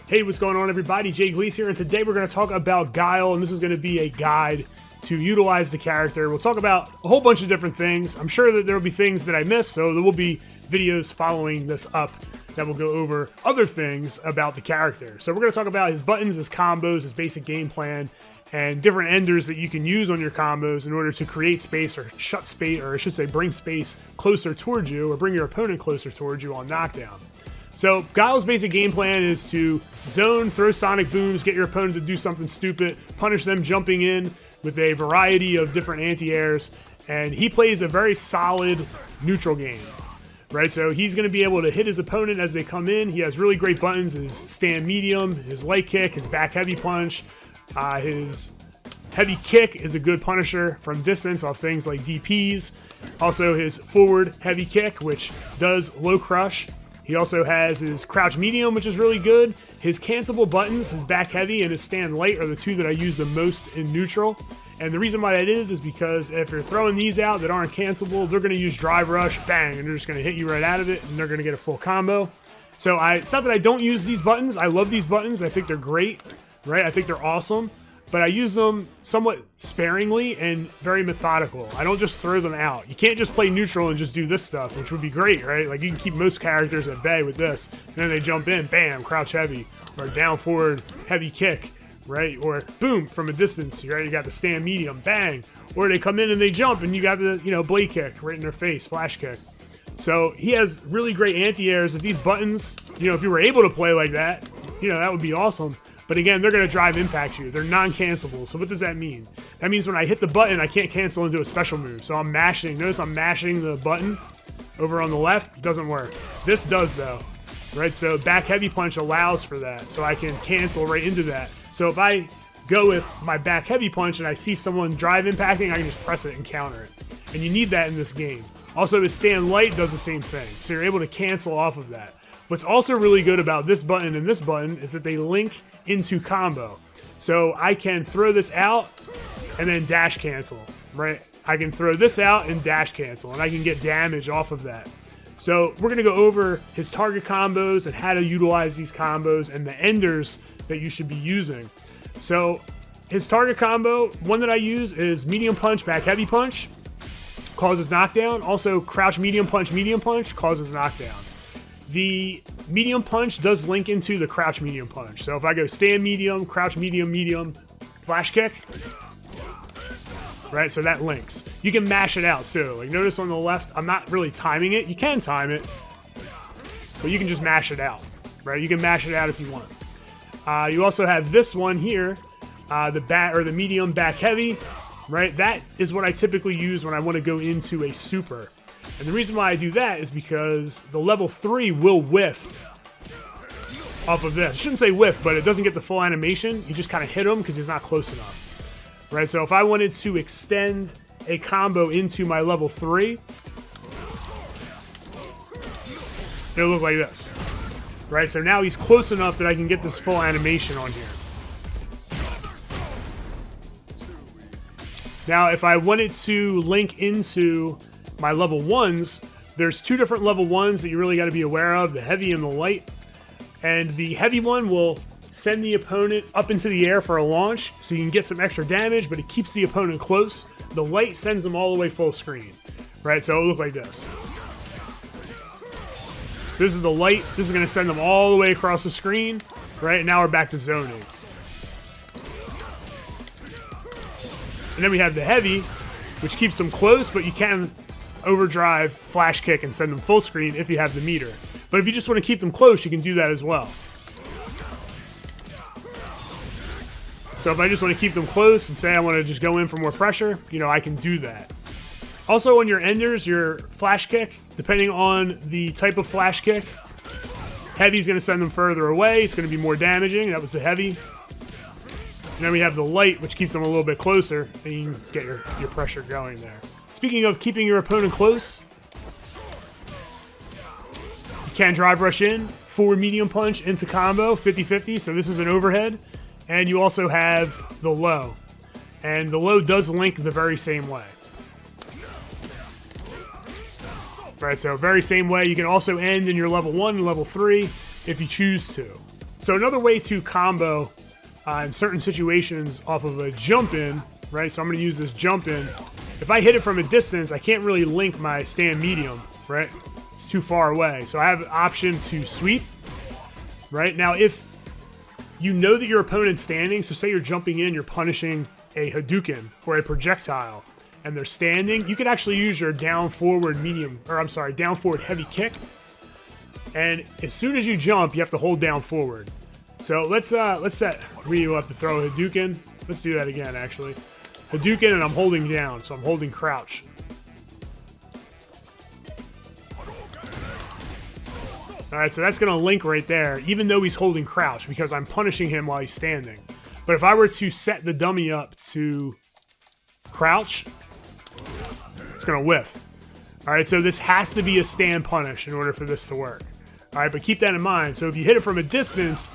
Hey, what's going on, everybody? Gleez here, and today we're going to talk about Guile, and this is going to be a guide to utilize the character. We'll talk about a whole bunch of different things. I'm sure that there will be things that I missed, so there will be videos following this up that will go over other things about the character. So we're going to talk about his buttons, his combos, his basic game plan, and different enders that you can use on your combos in order to create space or shut space, or I should say bring space closer towards you or bring your opponent closer towards you on knockdown. So Guile's basic game plan is to zone, throw sonic booms, get your opponent to do something stupid, punish them jumping in with a variety of different anti-airs, and he plays a very solid neutral game, right? So he's going to be able to hit his opponent as they come in. He has really great buttons: his stand medium, his light kick, his back heavy punch. His heavy kick is a good punisher from distance off things like DPs. Also his forward heavy kick, which does low crush. He also has his crouch medium, which is really good. His cancelable buttons, his back heavy and his stand light, are the two that I use the most in neutral. And the reason why that is because if you're throwing these out that aren't cancelable, they're going to use drive rush, bang, and they're just going to hit you right out of it, and they're going to get a full combo. So it's not that I don't use these buttons. I love these buttons. I think they're great, right? I think they're awesome. But I use them somewhat sparingly and very methodical. I don't just throw them out. You can't just play neutral and just do this stuff, which would be great, right? Like, you can keep most characters at bay with this, and then they jump in, bam, crouch heavy, or down forward heavy kick, right? Or boom, from a distance, right? You got the stand medium, bang. Or they come in and they jump, and you got the, blade kick right in their face, flash kick. So he has really great anti-airs. If these buttons, if you were able to play like that, that would be awesome. But again, they're going to drive impact you. They're non-cancelable. So what does that mean? That means when I hit the button, I can't cancel into a special move. So I'm mashing. Notice I'm mashing the button over on the left. It doesn't work. This does, though. Right? So back heavy punch allows for that. So I can cancel right into that. So if I go with my back heavy punch and I see someone drive impacting, I can just press it and counter it. And you need that in this game. Also, the stand light does the same thing. So you're able to cancel off of that. What's also really good about this button and this button is that they link into combo. So I can throw this out and then dash cancel, right? I can throw this out and dash cancel, and I can get damage off of that. So we're going to go over his target combos and how to utilize these combos and the enders that you should be using. So his target combo, one that I use is medium punch, back heavy punch, causes knockdown. Also crouch medium punch causes knockdown. The medium punch does link into the crouch medium punch. So if I go stand medium, crouch medium, flash kick, right? So that links. You can mash it out too. Like, notice on the left, I'm not really timing it. You can time it, but you can just mash it out, right? You can mash it out if you want. You also have this one here, the medium back heavy, right? That is what I typically use when I want to go into a super. And the reason why I do that is because the level 3 will whiff off of this. I shouldn't say whiff, but it doesn't get the full animation. You just kind of hit him because he's not close enough, right? So if I wanted to extend a combo into my level 3, it'll look like this, right? So now he's close enough that I can get this full animation on here. Now, if I wanted to link into my level 1s, there's two different level 1s that you really got to be aware of, the heavy and the light. And the heavy one will send the opponent up into the air for a launch, so you can get some extra damage, but it keeps the opponent close. The light sends them all the way full screen, right? So it'll look like this. So this is the light. This is going to send them all the way across the screen, right? And now we're back to zoning. And then we have the heavy, which keeps them close, but you can overdrive, flash kick, and send them full screen if you have the meter. But if you just want to keep them close, you can do that as well. So if I just want to keep them close and say I want to just go in for more pressure, I can do that. Also on your enders, your flash kick, depending on the type of flash kick, heavy is going to send them further away. It's going to be more damaging. That was the heavy. And then we have the light, which keeps them a little bit closer, and you can get your pressure going there. Speaking of keeping your opponent close, you can drive rush in, forward medium punch into combo, 50-50, so this is an overhead. And you also have the low. And the low does link the very same way. Right, so very same way. You can also end in your level 1 and level 3 if you choose to. So another way to combo in certain situations off of a jump in, right? So I'm going to use this jump in. If I hit it from a distance, I can't really link my stand medium, right? It's too far away. So I have an option to sweep, right? Now, if you know that your opponent's standing, so say you're jumping in, you're punishing a Hadouken or a projectile, and they're standing, you can actually use your down forward medium, or I'm sorry, down forward heavy kick. And as soon as you jump, you have to hold down forward. So let's set Ryu up to throw a Hadouken. Let's do that again, actually. Hadouken, and I'm holding down, so I'm holding crouch. Alright, so that's going to link right there, even though he's holding crouch, because I'm punishing him while he's standing. But if I were to set the dummy up to crouch, it's going to whiff. Alright, so this has to be a stand punish in order for this to work. Alright, but keep that in mind. So if you hit it from a distance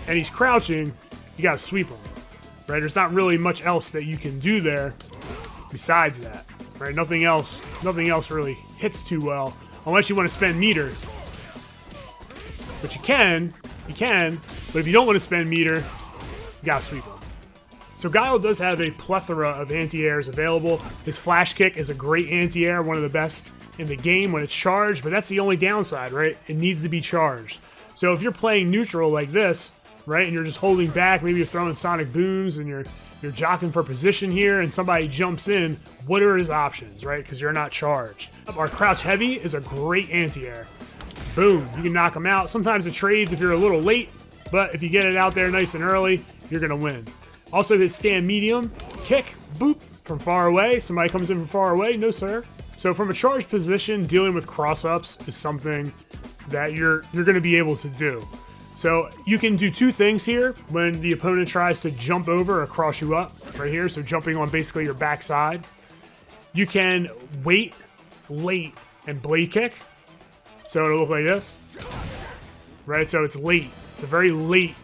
and he's crouching, you got to sweep him. Right? There's not really much else that you can do there besides that. Right? Nothing else really hits too well unless you want to spend meter. But you can, but if you don't want to spend meter, you gotta sweep him. So Guile does have a plethora of anti-airs available. His flash kick is a great anti-air, one of the best in the game when it's charged, but that's the only downside, right? It needs to be charged. So if you're playing neutral like this, right, and you're just holding back, maybe you're throwing sonic booms and you're jockeying for position here and somebody jumps in, what are his options, right? Because you're not charged. Our crouch heavy is a great anti-air. Boom, you can knock them out. Sometimes it trades if you're a little late, but if you get it out there nice and early, you're going to win. Also, his stand medium, kick, boop, from far away. Somebody comes in from far away, no sir. So from a charged position, dealing with cross-ups is something that you're going to be able to do. So you can do two things here when the opponent tries to jump over or cross you up, right here, so jumping on basically your backside. You can wait late and blade kick. So it'll look like this, right? So it's late. It's a very late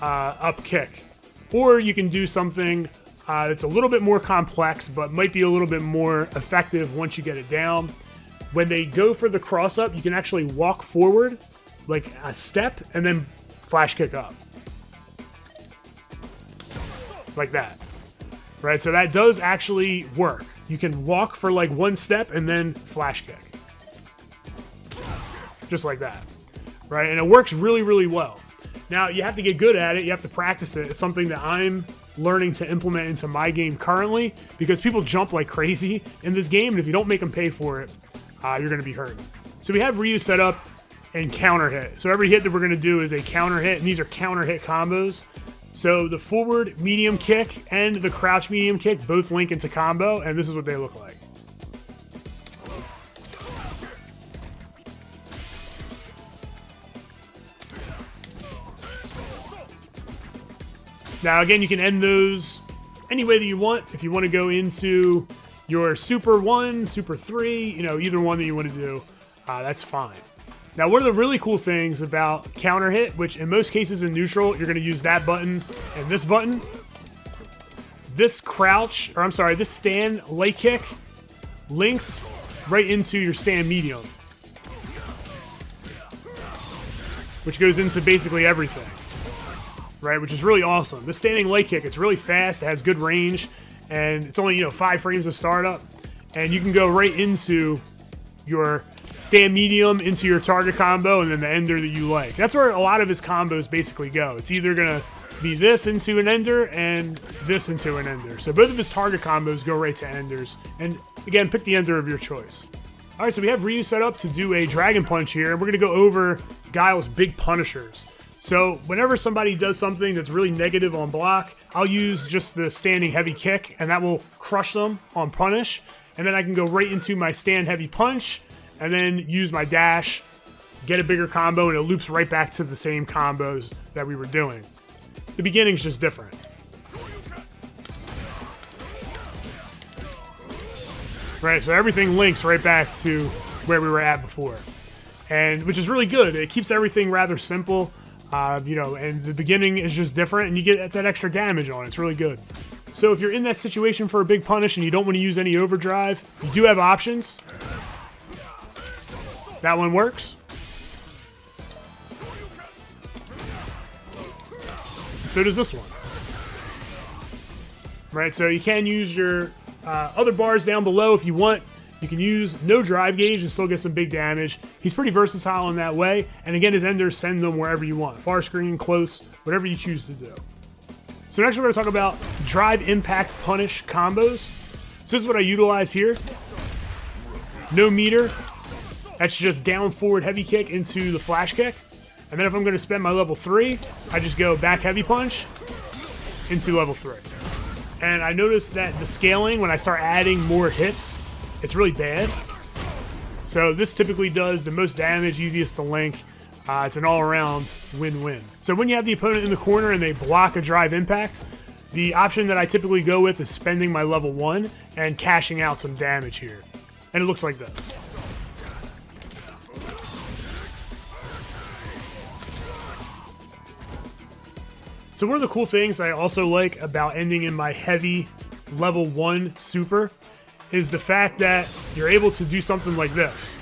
up kick. Or you can do something that's a little bit more complex, but might be a little bit more effective once you get it down. When they go for the cross up, you can actually walk forward like a step and then flash kick up. Like that, right? So that does actually work. You can walk for like one step and then flash kick. Just like that, right? And it works really, really well. Now, you have to get good at it. You have to practice it. It's something that I'm learning to implement into my game currently because people jump like crazy in this game, and if you don't make them pay for it, you're going to be hurt. So we have Ryu set up and counter hit. So every hit that we're going to do is a counter hit, and these are counter hit combos. So the forward medium kick and the crouch medium kick both link into combo, and this is what they look like. Now, again, you can end those any way that you want. If you want to go into your Super 1, Super 3, you know, either one that you want to do, that's fine. Now, one of the really cool things about counter hit, which in most cases in neutral, you're going to use that button and this button. This crouch, or I'm sorry, this stand late kick links right into your stand medium, which goes into basically everything. Right, which is really awesome. The standing leg kick, it's really fast, it has good range, and it's only, 5 frames of startup, and you can go right into your stand medium, into your target combo, and then the ender that you like. That's where a lot of his combos basically go. It's either gonna be this into an ender and this into an ender. So both of his target combos go right to enders, and again, pick the ender of your choice. All right, so we have Ryu set up to do a dragon punch here, and we're gonna go over Guile's big punishers. So whenever somebody does something that's really negative on block, I'll use just the standing heavy kick, and that will crush them on punish. And then I can go right into my stand heavy punch, and then use my dash, get a bigger combo, and it loops right back to the same combos that we were doing. The beginning's just different. Right, so everything links right back to where we were at before. And which is really good. It keeps everything rather simple. And the beginning is just different, and you get that extra damage on it. It's really good. So if you're in that situation for a big punish and you don't want to use any overdrive, you do have options. That one works. So does this one. Right, so you can use your other bars down below if you want. You can use no drive gauge and still get some big damage. He's pretty versatile in that way. And again, his enders send them wherever you want. Far screen, close, whatever you choose to do. So next we're going to talk about drive, impact, punish combos. So this is what I utilize here. No meter. That's just down, forward, heavy kick into the flash kick. And then if I'm going to spend my level 3, I just go back heavy punch into level 3. And I noticed that the scaling, when I start adding more hits, it's really bad. So this typically does the most damage, easiest to link. It's an all-around win-win. So when you have the opponent in the corner and they block a drive impact, the option that I typically go with is spending my level 1 and cashing out some damage here. And it looks like this. So one of the cool things I also like about ending in my heavy level 1 super is the fact that you're able to do something like this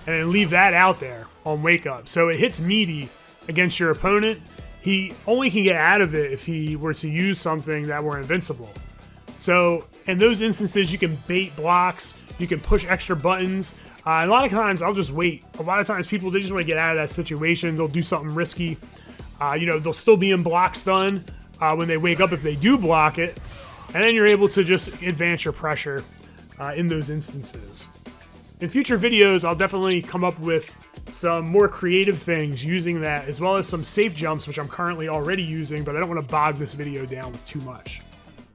and then leave that out there on wake up. So it hits meaty against your opponent. He only can get out of it if he were to use something that were invincible. So in those instances, you can bait blocks, you can push extra buttons. A lot of times I'll just wait. A lot of times people, they just want to get out of that situation. They'll do something risky. They'll still be in block stun when they wake up if they do block it. And then you're able to just advance your pressure in those instances. In future videos, I'll definitely come up with some more creative things using that, as well as some safe jumps, which I'm currently already using, but I don't want to bog this video down with too much.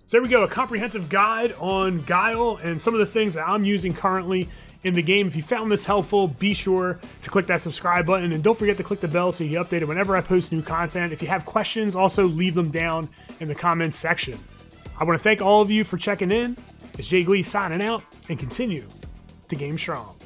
So there we go, a comprehensive guide on Guile and some of the things that I'm using currently in the game. If you found this helpful, be sure to click that subscribe button, and don't forget to click the bell so you get updated whenever I post new content. If you have questions, also leave them down in the comments section. I want to thank all of you for checking in. It's Gleez signing out, and continue to game strong.